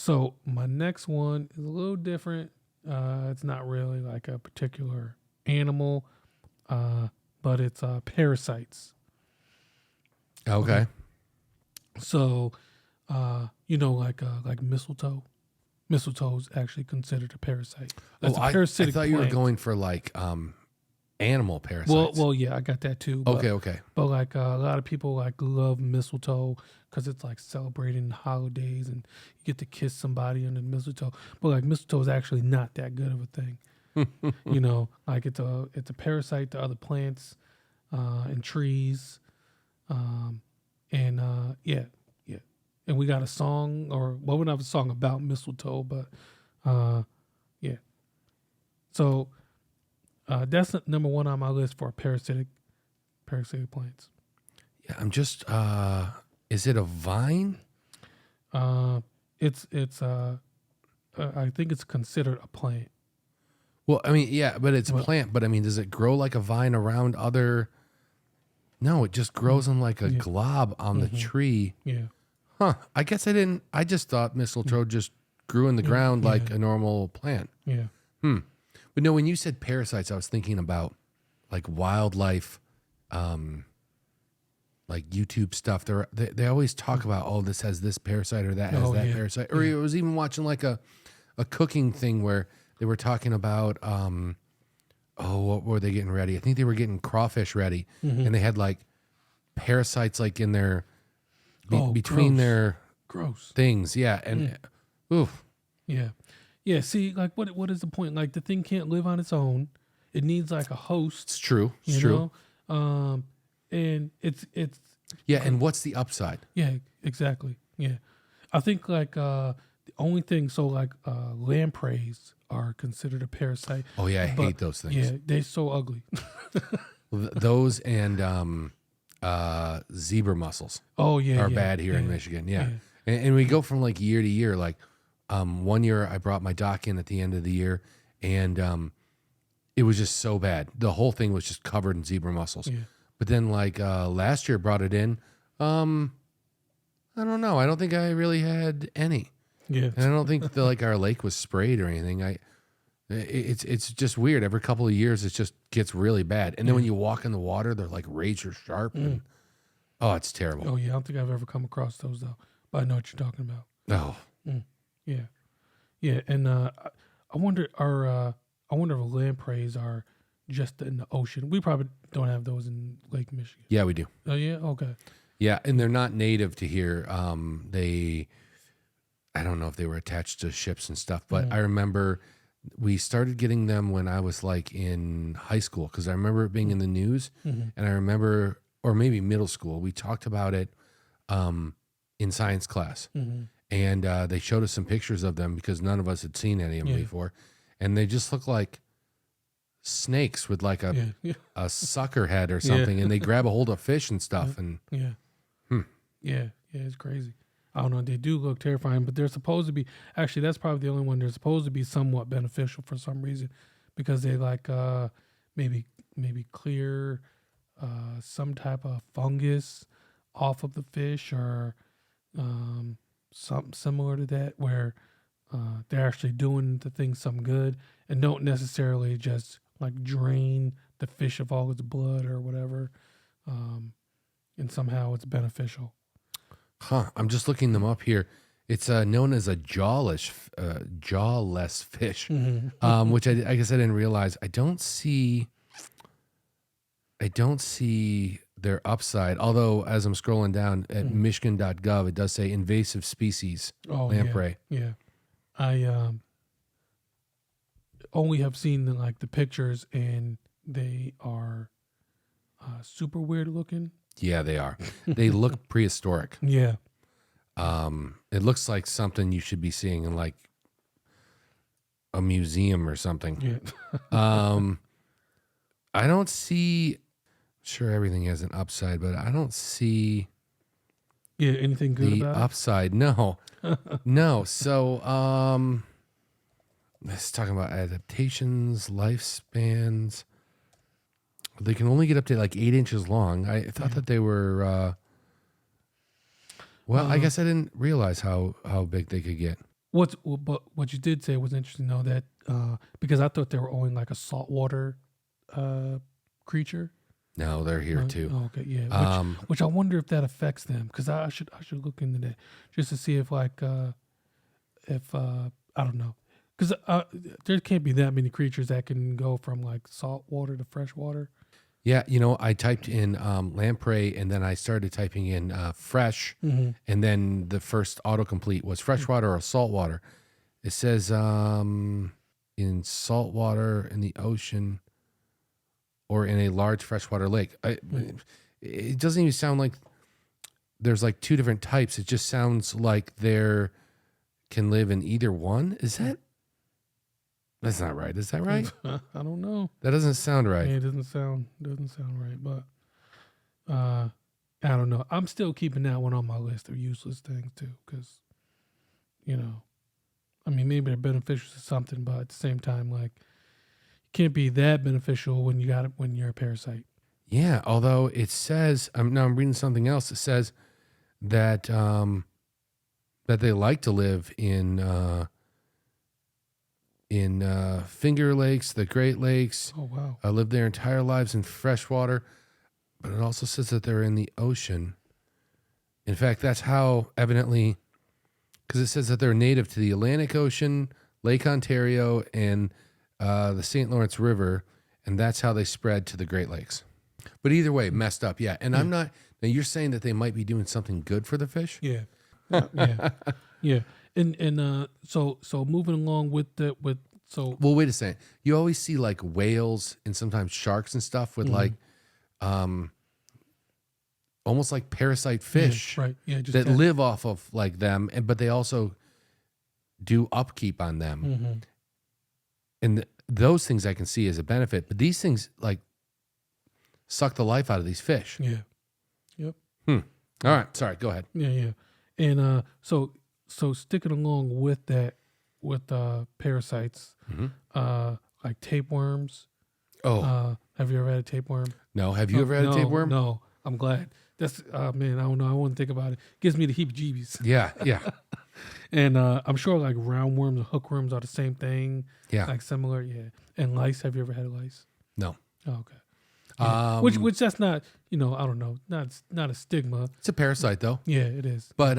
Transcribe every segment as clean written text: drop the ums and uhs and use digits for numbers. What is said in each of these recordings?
So my next one is a little different. It's not really like a particular animal, but it's parasites. Okay. So, like mistletoe. Mistletoe is actually considered a parasite. That's a I parasitic thought plant. you were going for like animal parasites. Well, yeah, I got that too. But, Okay. But like a lot of people like love mistletoe because it's like celebrating holidays and you get to kiss somebody under the mistletoe. But like mistletoe is actually not that good of a thing. Like it's a parasite to other plants and trees, yeah. And we got a song, we don't have a song about mistletoe, but yeah. So that's number one on my list for parasitic plants. Yeah, I'm just. Is it a vine? It's I think it's considered a plant. Well, I mean, yeah, but it's a plant. But I mean, does it grow like a vine around other? No, it just grows in like a glob on the tree. Yeah. Huh. I guess I didn't. I just thought mistletoe just grew in the ground like a normal plant. Yeah. But no, when you said parasites, I was thinking about like wildlife, like YouTube stuff. They always talk about, oh, this has this parasite or that has that parasite. Or I was even watching like a cooking thing where they were talking about, what were they getting ready? I think they were getting crawfish ready, and they had like parasites like in their between their things. Yeah, and oof. Yeah. Yeah, see, like what is the point? Like the thing can't live on its own. It needs like a host. It's true. It's true. And it's yeah, and what's the upside? Yeah, exactly. Yeah. I think like the only thing like lampreys are considered a parasite. Oh yeah, I hate those things. Yeah, they're so ugly. Those and zebra mussels. Oh yeah, are bad here in Michigan. Yeah. And we go from like year to year. Like 1 year I brought my dock in at the end of the year, and it was just so bad. The whole thing was just covered in zebra mussels. Yeah. But then like last year brought it in. I don't know. I don't think I really had any. Yeah. And I don't think like our lake was sprayed or anything. It's just weird. Every couple of years it just gets really bad. And then when you walk in the water, they're like razor sharp. And, oh, it's terrible. Oh yeah, I don't think I've ever come across those though. But I know what you're talking about. Oh. Yeah. Yeah, and I wonder if lampreys are just in the ocean. We probably don't have those in Lake Michigan. Yeah, we do. Oh yeah, okay. Yeah, and they're not native to here. I don't know if they were attached to ships and stuff, but I remember we started getting them when I was like in high school because I remember it being in the news, and I remember, or maybe middle school, we talked about it in science class, and they showed us some pictures of them because none of us had seen any of them before, and they just look like snakes with like a sucker head or something, and they grab a hold of fish and stuff, and it's crazy. I don't know. They do look terrifying, but they're supposed to be. Actually, that's probably the only one. They're supposed to be somewhat beneficial for some reason, because they like maybe clear some type of fungus off of the fish, or something similar to that, where they're actually doing the thing some good and don't necessarily just like drain the fish of all its blood or whatever, and somehow it's beneficial. Huh. I'm just looking them up here. It's known as a jawless fish, which I guess I didn't realize. I don't see their upside. Although, as I'm scrolling down at Michigan.gov, it does say invasive species lamprey. Yeah. I only have seen the pictures, and they are super weird looking. Yeah, they are. They look prehistoric. Yeah. It looks like something you should be seeing in like a museum or something. Yeah. I don't see. Sure, everything has an upside, but I don't see. Yeah, anything good the about upside? No, no. So, it's talking about adaptations, lifespans. They can only get up to like 8 inches long. I thought that they were. I guess I didn't realize how big they could get. But what you did say was interesting though, that because I thought they were only like a saltwater creature. No, they're here too. Oh, okay, yeah. Which I wonder if that affects them, because I should look into that just to see if like if I don't know, because there can't be that many creatures that can go from like salt water to fresh water. Yeah, I typed in lamprey, and then I started typing in fresh, and then the first autocomplete was freshwater or saltwater. It says in saltwater, in the ocean, or in a large freshwater lake. It doesn't even sound like there's like two different types. It just sounds like there can live in either one. Is that? That's not right. Is that right? I don't know. That doesn't sound right. Yeah, it doesn't sound right, but I don't know. I'm still keeping that one on my list of useless things too, because I mean, maybe they're beneficial to something, but at the same time, like, it can't be that beneficial when you're a parasite. Yeah, although it says, I'm reading something else. It says that that they like to live in Finger Lakes, the Great Lakes. Oh wow! Live their entire lives in freshwater, but it also says that they're in the ocean. In fact, that's how evidently, because it says that they're native to the Atlantic Ocean, Lake Ontario, and the St. Lawrence River, and that's how they spread to the Great Lakes. But either way, messed up, yeah. And I'm not. Now you're saying that they might be doing something good for the fish? Yeah, yeah. And so moving along with. Well, wait a second. You always see like whales and sometimes sharks and stuff with like, almost like parasite fish, right? Yeah, that live off of like them, but they also do upkeep on them. And those things I can see as a benefit, but these things like suck the life out of these fish. Yeah. Yep. All right. Sorry. Go ahead. Yeah. And so sticking along with that, with parasites, like tapeworms. Oh. Have you ever had a tapeworm? No. Have you ever had a tapeworm? No. I'm glad. That's man. I don't know. I want to think about it. Gives me the heebie-jeebies. Yeah. And I'm sure like roundworms and hookworms are the same thing. Yeah. Like similar. Yeah. And lice. Have you ever had lice? No. Oh, okay. Yeah. Which that's not, I don't know, not a stigma. It's a parasite though. Yeah, it is. But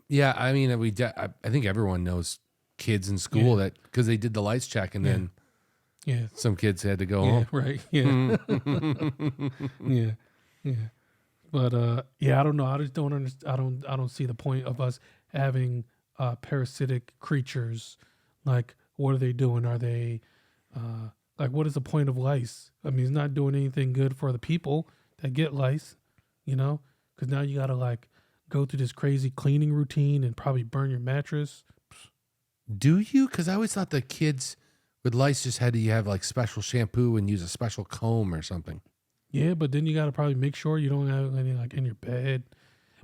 yeah, I mean, I think everyone knows kids in school that because they did the lice check and then some kids had to go home. Right. Yeah. Yeah. But I don't know. I just don't understand. I don't see the point of us having parasitic creatures. Like, what are they doing? Are they like, what is the point of lice? I mean, it's not doing anything good for the people that get lice, because now you got to like go through this crazy cleaning routine and probably burn your mattress. Do you? Because I always thought the kids with lice just had to have like special shampoo and use a special comb or something. Yeah, but then you got to probably make sure you don't have any like in your bed.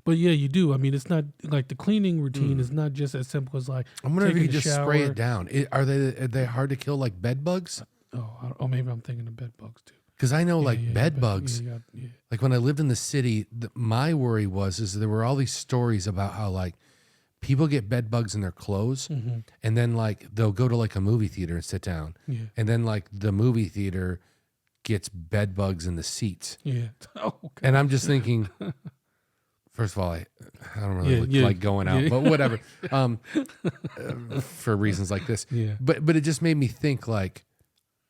But yeah, you do. I mean, it's not like the cleaning routine is not just as simple as like. I'm wondering if you just shower. spray it down. Are they hard to kill like bed bugs? Oh, maybe I'm thinking of bed bugs too. Because I know bed bugs. Like when I lived in the city, my worry is there were all these stories about how like people get bed bugs in their clothes, and then like they'll go to like a movie theater and sit down, and then like the movie theater gets bed bugs in the seats. Yeah. Oh, okay. And I'm just thinking, first of all, I don't really like going out, but whatever, for reasons like this. Yeah. But it just made me think like,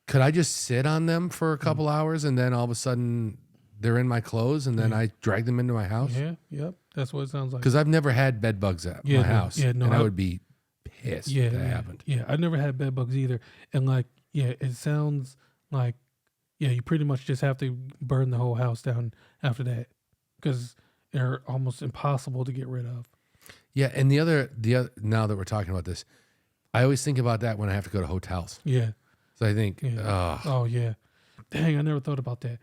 could I just sit on them for a couple hours and then all of a sudden they're in my clothes and then I drag them into my house? Yeah. Yep. That's what it sounds like. Because I've never had bed bugs at my house. Yeah, no, and I would be pissed if that happened. Yeah, I never had bed bugs either. And like, it sounds like, you pretty much just have to burn the whole house down after that because they're almost impossible to get rid of. Yeah, and the other, now that we're talking about this, I always think about that when I have to go to hotels. Yeah. So I think, oh yeah, dang, I never thought about that.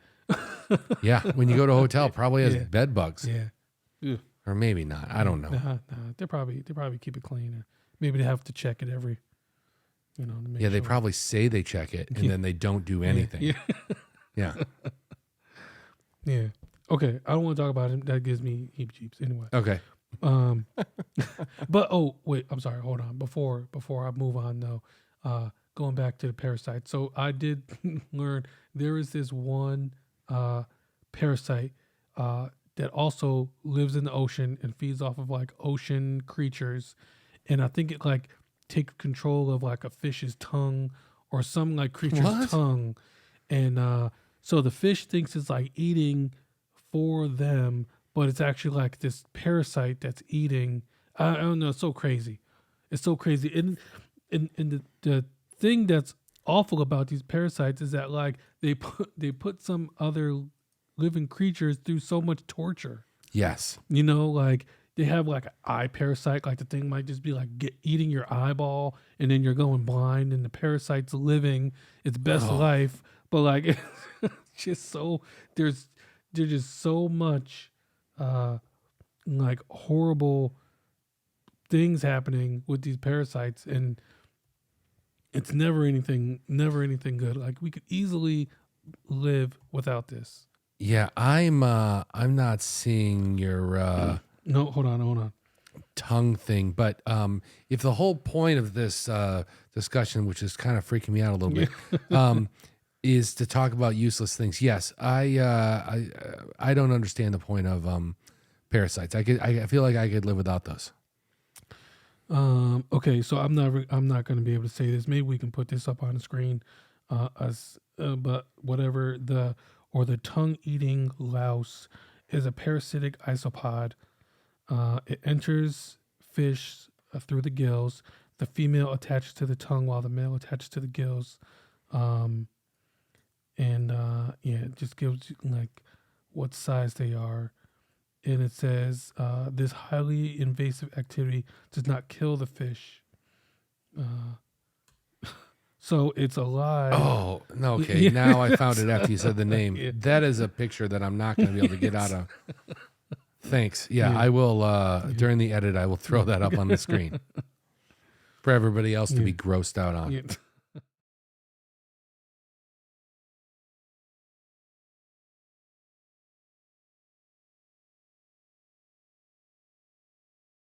Yeah, when you go to a hotel, probably has bed bugs. Yeah. Or maybe not. I don't know. Nah, they probably keep it clean. Maybe they have to check it every, to make they sure. probably say they check it and then they don't do anything. Yeah. Yeah. Okay, I don't want to talk about it. That gives me heebie-jeebies anyway. Okay. Um, but oh wait, I'm sorry. Hold on. Before I move on though, going back to the parasite. So I did learn there is this one parasite that also lives in the ocean and feeds off of like ocean creatures, and I think it like takes control of like a fish's tongue or some like creature's What? tongue, and so the fish thinks it's like eating for them, but it's actually like this parasite that's eating. I don't know. It's so crazy. It's so crazy. And the thing that's awful about these parasites is that like they put some other living creatures through so much torture. Yes. You know, like they have like an eye parasite. Like the thing might just be like eating your eyeball, and then you're going blind, and the parasite's living its best life. But like, it's just so there's just so much like horrible things happening with these parasites, and it's never anything good. Like we could easily live without this. Yeah, I'm not seeing your No, hold on. tongue thing, but if the whole point of this discussion, which is kind of freaking me out a little bit, is to talk about useless things. Yes, I don't understand the point of parasites. I feel like I could live without those. Okay, so I'm not going to be able to say this. Maybe we can put this up on the screen. But whatever the tongue-eating louse is a parasitic isopod. It enters fish through the gills. The female attaches to the tongue while the male attaches to the gills. It just gives you like what size they are. And it says this highly invasive activity does not kill the fish. So it's alive. Oh, no, okay. Yeah. Now I found it after you said the name. Yeah. That is a picture that I'm not going to be able to get out of. Thanks. Yeah, Yeah. I will, during the edit, I will throw that up on the screen for everybody else to be grossed out on. Yeah.